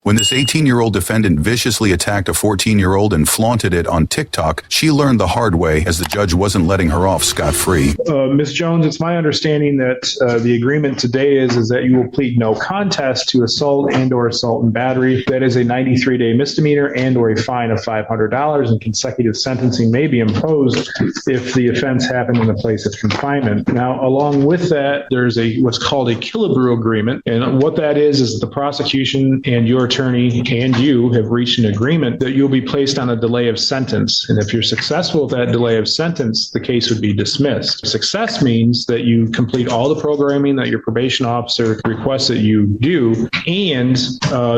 When this 18-year-old defendant viciously attacked a 14-year-old and flaunted it on TikTok, she learned the hard way as the judge wasn't letting her off scot-free. Ms. Jones, it's my understanding that the agreement today is that you will plead no contest to assault and or assault and battery. That is a 93-day misdemeanor and or a fine of $500, and consecutive sentencing may be imposed if the offense happened in the place of confinement. Now, along with that, there's what's called a Killebrew agreement, and what that is the prosecution and your attorney and you have reached an agreement that you'll be placed on a delay of sentence. And if you're successful with that delay of sentence, the case would be dismissed. Success means that you complete all the programming that your probation officer requests that you do, and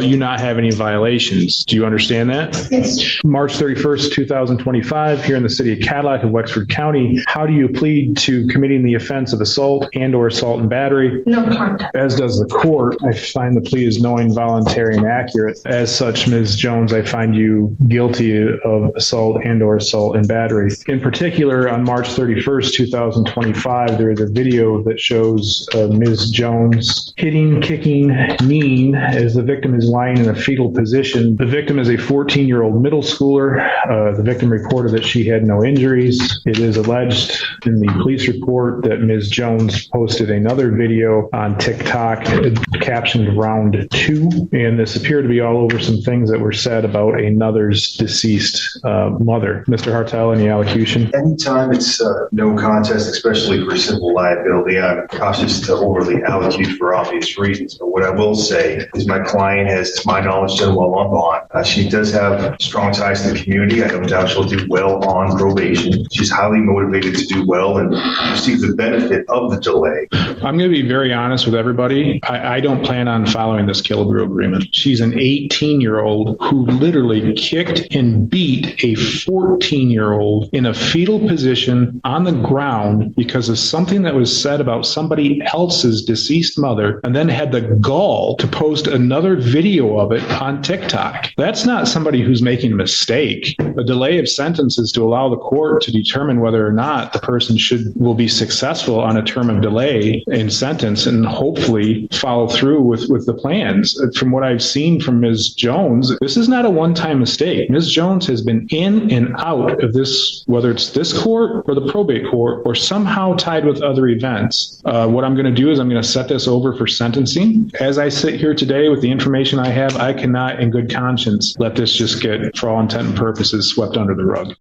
you not have any violations. Do you understand that? Yes. March 31st, 2025, here in the city of Cadillac of Wexford County, how do you plead to committing the offense of assault and or assault and battery? No contest. As does the court. I find the plea is knowing, voluntary, and accurate. As such, Ms. Jones, I find you guilty of assault and or assault and battery. In particular, on March 31st, 2025, there is a video that shows Ms. Jones hitting, kicking, kneeing as the victim is lying in a fetal position. The victim is a 14-year-old middle schooler. The victim reported that she had no injuries. It is alleged in the police report that Ms. Jones posted another video on TikTok captioned Round 2, and this appeared to be all over some things that were said about another's deceased mother. Mr. Hartel, any allocution? Anytime it's no contest, especially for civil liability, I'm cautious to overly allocute for obvious reasons. But what I will say is my client has, to my knowledge, done well on bond. She does have strong ties to the community. I don't doubt she'll do well on probation. She's highly motivated to do well and receive the benefit of the delay. I'm going to be very honest with everybody. I don't plan on following this Killebrew agreement. She's an 18-year-old who literally kicked and beat a 14-year-old in a fetal position on the ground because of something that was said about somebody else's deceased mother, and then had the gall to post another video of it on TikTok. That's not somebody who's making a mistake. A delay of sentence is to allow the court to determine whether or not the person will be successful on a term of delay in sentence and hopefully follow through with the plans. From what I've seen from Ms. Jones, this is not a one-time mistake. Ms. Jones has been in and out of this, whether it's this court or the probate court or somehow tied with other events. What I'm going to do is I'm going to set this over for sentencing. As I sit here today with the information I have, I cannot in good conscience let this just get, for all intent and purposes, swept under the rug.